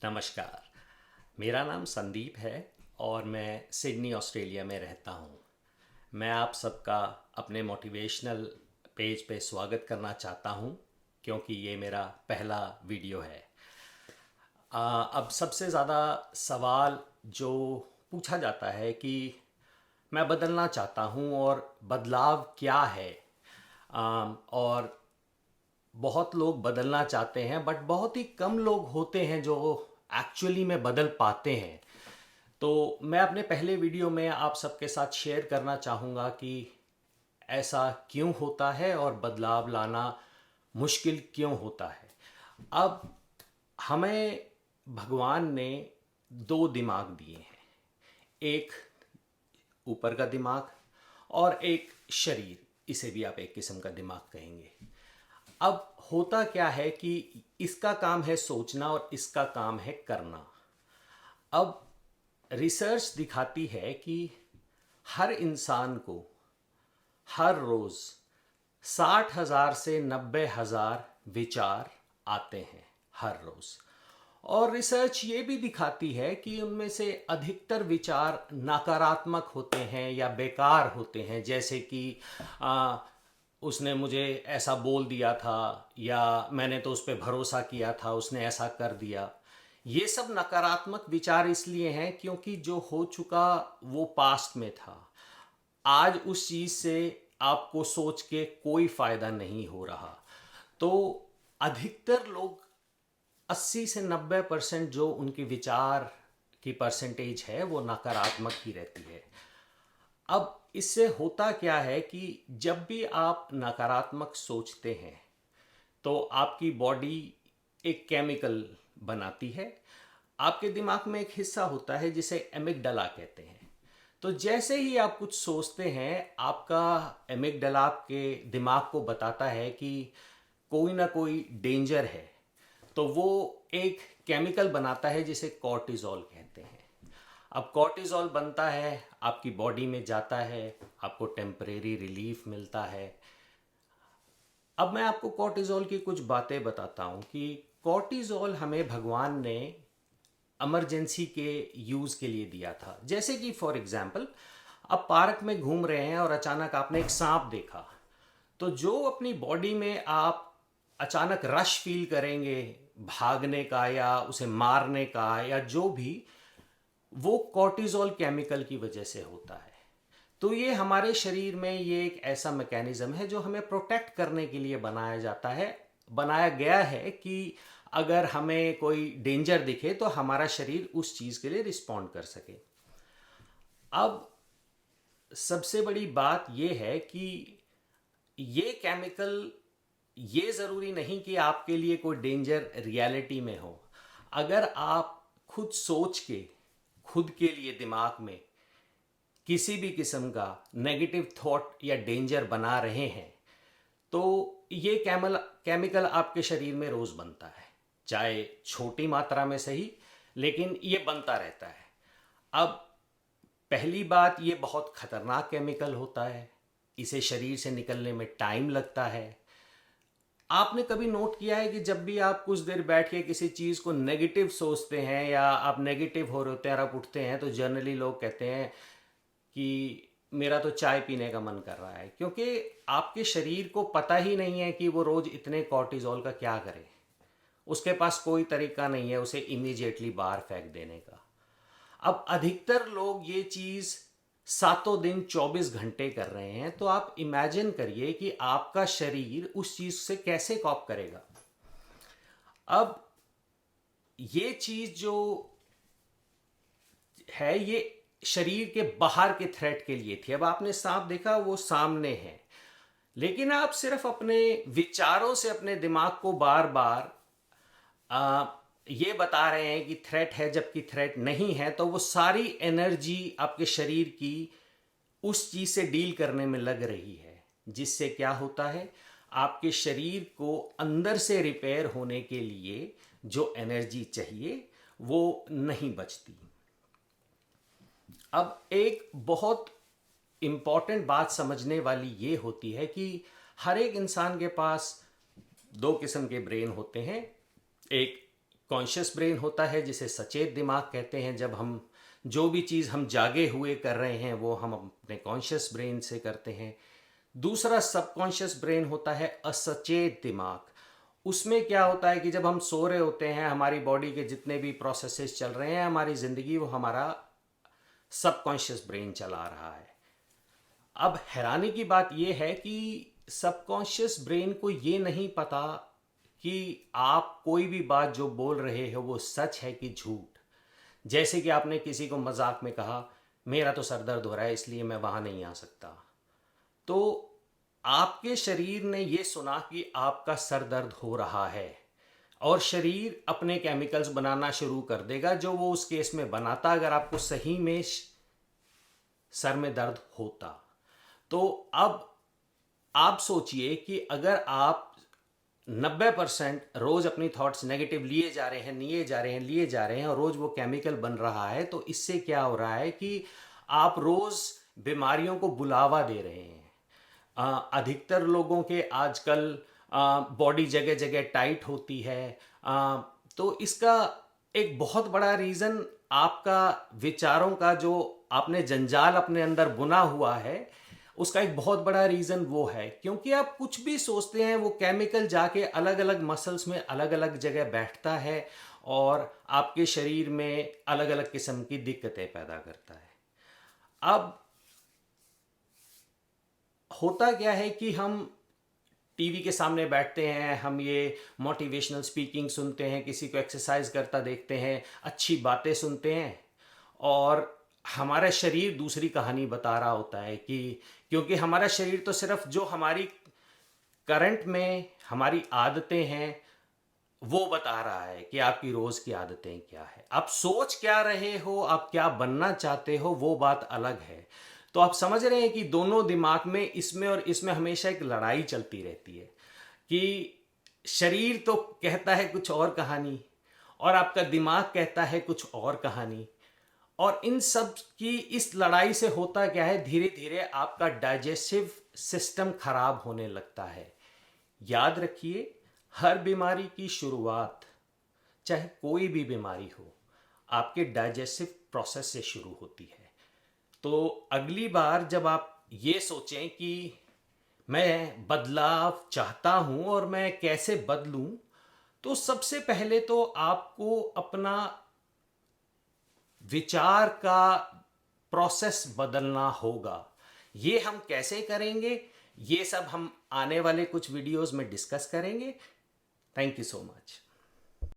नमस्कार। मेरा नाम संदीप है और मैं सिडनी ऑस्ट्रेलिया में रहता हूँ। मैं आप सबका अपने मोटिवेशनल पेज पे स्वागत करना चाहता हूँ क्योंकि ये मेरा पहला वीडियो है। अब सबसे ज़्यादा सवाल जो पूछा जाता है कि मैं बदलना चाहता हूँ और बदलाव क्या है। और बहुत लोग बदलना चाहते हैं बट बहुत ही कम लोग होते हैं जो एक्चुअली में बदल पाते हैं। तो मैं अपने पहले वीडियो में आप सबके साथ शेयर करना चाहूँगा कि ऐसा क्यों होता है और बदलाव लाना मुश्किल क्यों होता है। अब हमें भगवान ने दो दिमाग दिए हैं, एक ऊपर का दिमाग और एक शरीर, इसे भी आप एक किस्म का दिमाग कहेंगे। अब होता क्या है कि इसका काम है सोचना और इसका काम है करना। अब रिसर्च दिखाती है कि हर इंसान को हर रोज 60,000 से 90,000 विचार आते हैं हर रोज। और रिसर्च ये भी दिखाती है कि उनमें से अधिकतर विचार नकारात्मक होते हैं या बेकार होते हैं, जैसे कि उसने मुझे ऐसा बोल दिया था या मैंने तो उस पर भरोसा किया था, उसने ऐसा कर दिया। ये सब नकारात्मक विचार इसलिए हैं क्योंकि जो हो चुका वो पास्ट में था। आज उस चीज़ से आपको सोच के कोई फायदा नहीं हो रहा। तो अधिकतर लोग 80 से 90% जो उनके विचार की परसेंटेज है वो नकारात्मक ही रहती है। अब इससे होता क्या है कि जब भी आप नकारात्मक सोचते हैं तो आपकी बॉडी एक केमिकल बनाती है। आपके दिमाग में एक हिस्सा होता है जिसे एमिगडाला कहते हैं। तो जैसे ही आप कुछ सोचते हैं, आपका एमिगडाला आपके दिमाग को बताता है कि कोई ना कोई डेंजर है। तो वो एक केमिकल बनाता है जिसे कॉर्टिजोल कहते हैं। अब कॉर्टिजोल बनता है, आपकी बॉडी में जाता है, आपको टेम्परेरी रिलीफ मिलता है। अब मैं आपको कॉर्टिजोल की कुछ बातें बताता हूँ कि कॉर्टिजोल हमें भगवान ने इमरजेंसी के यूज़ के लिए दिया था। जैसे कि फॉर एग्जांपल, आप पार्क में घूम रहे हैं और अचानक आपने एक सांप देखा, तो जो अपनी बॉडी में आप अचानक रश फील करेंगे भागने का या उसे मारने का या जो भी, वो कॉर्टिजोल केमिकल की वजह से होता है। तो ये हमारे शरीर में ये एक ऐसा मैकेनिज्म है जो हमें प्रोटेक्ट करने के लिए बनाया गया है कि अगर हमें कोई डेंजर दिखे तो हमारा शरीर उस चीज के लिए रिस्पॉन्ड कर सके। अब सबसे बड़ी बात यह है कि ये केमिकल, ये जरूरी नहीं कि आपके लिए कोई डेंजर रियलिटी में हो। अगर आप खुद सोच के खुद के लिए दिमाग में किसी भी किस्म का नेगेटिव थॉट या डेंजर बना रहे हैं तो ये केमिकल आपके शरीर में रोज बनता है, चाहे छोटी मात्रा में सही, लेकिन ये बनता रहता है। अब पहली बात, ये बहुत खतरनाक केमिकल होता है, इसे शरीर से निकलने में टाइम लगता है। आपने कभी नोट किया है कि जब भी आप कुछ देर बैठ के किसी चीज़ को नेगेटिव सोचते हैं या आप नेगेटिव हो रहे होते हैं और आप उठते हैं तो जनरली लोग कहते हैं कि मेरा तो चाय पीने का मन कर रहा है, क्योंकि आपके शरीर को पता ही नहीं है कि वो रोज इतने कॉर्टिजोल का क्या करे। उसके पास कोई तरीका नहीं है उसे इमीडिएटली बाहर फेंक देने का। अब अधिकतर लोग ये चीज सातों दिन 24 घंटे कर रहे हैं, तो आप इमेजिन करिए कि आपका शरीर उस चीज से कैसे कॉप करेगा। अब ये चीज जो है ये शरीर के बाहर के थ्रेट के लिए थी। अब आपने सांप देखा, वो सामने है, लेकिन आप सिर्फ अपने विचारों से अपने दिमाग को बार बार ये बता रहे हैं कि थ्रेट है, जबकि थ्रेट नहीं है। तो वो सारी एनर्जी आपके शरीर की उस चीज से डील करने में लग रही है, जिससे क्या होता है, आपके शरीर को अंदर से रिपेयर होने के लिए जो एनर्जी चाहिए वो नहीं बचती। अब एक बहुत इंपॉर्टेंट बात समझने वाली ये होती है कि हर एक इंसान के पास दो किस्म के ब्रेन होते हैं, एक कॉन्शियस ब्रेन होता है जिसे सचेत दिमाग कहते हैं। जब हम जो भी चीज़ हम जागे हुए कर रहे हैं वो हम अपने कॉन्शियस ब्रेन से करते हैं। दूसरा सबकॉन्शियस ब्रेन होता है असचेत दिमाग। उसमें क्या होता है कि जब हम सो रहे होते हैं, हमारी बॉडी के जितने भी प्रोसेसेस चल रहे हैं, हमारी ज़िंदगी, वो हमारा सबकॉन्शियस ब्रेन चला रहा है। अब हैरानी की बात यह है कि सबकॉन्शियस ब्रेन को ये नहीं पता कि आप कोई भी बात जो बोल रहे हो वो सच है कि झूठ। जैसे कि आपने किसी को मजाक में कहा, मेरा तो सर दर्द हो रहा है इसलिए मैं वहां नहीं आ सकता, तो आपके शरीर ने ये सुना कि आपका सर दर्द हो रहा है और शरीर अपने केमिकल्स बनाना शुरू कर देगा जो वो उस केस में बनाता अगर आपको सही में सर में दर्द होता। तो अब आप सोचिए कि अगर आप 90% रोज अपनी थॉट्स नेगेटिव लिए जा रहे हैं और रोज वो केमिकल बन रहा है, तो इससे क्या हो रहा है कि आप रोज बीमारियों को बुलावा दे रहे हैं। अधिकतर लोगों के आजकल बॉडी जगह जगह टाइट होती है। तो इसका एक बहुत बड़ा रीज़न आपका विचारों का जो आपने जंजाल अपने अंदर बुना हुआ है, उसका एक बहुत बड़ा रीज़न वो है क्योंकि आप कुछ भी सोचते हैं वो केमिकल जाके अलग अलग मसल्स में अलग अलग जगह बैठता है और आपके शरीर में अलग अलग किस्म की दिक्कतें पैदा करता है। अब होता क्या है कि हम टीवी के सामने बैठते हैं, हम ये मोटिवेशनल स्पीकिंग सुनते हैं, किसी को एक्सरसाइज करता देखते हैं, अच्छी बातें सुनते हैं और हमारा शरीर दूसरी कहानी बता रहा होता है कि क्योंकि हमारा शरीर तो सिर्फ जो हमारी करंट में हमारी आदतें हैं वो बता रहा है कि आपकी रोज की आदतें क्या है। आप सोच क्या रहे हो, आप क्या बनना चाहते हो, वो बात अलग है। तो आप समझ रहे हैं कि दोनों दिमाग में इसमें और इसमें हमेशा एक लड़ाई चलती रहती है कि शरीर तो कहता है कुछ और कहानी और आपका दिमाग कहता है कुछ और कहानी। और इन सब की इस लड़ाई से होता क्या है, धीरे धीरे आपका डाइजेस्टिव सिस्टम खराब होने लगता है। याद रखिए, हर बीमारी की शुरुआत, चाहे कोई भी बीमारी हो, आपके डाइजेस्टिव प्रोसेस से शुरू होती है। तो अगली बार जब आप ये सोचें कि मैं बदलाव चाहता हूं और मैं कैसे बदलूं, तो सबसे पहले तो आपको अपना विचार का प्रोसेस बदलना होगा। ये हम कैसे करेंगे, ये सब हम आने वाले कुछ वीडियोस में डिस्कस करेंगे। Thank you so much.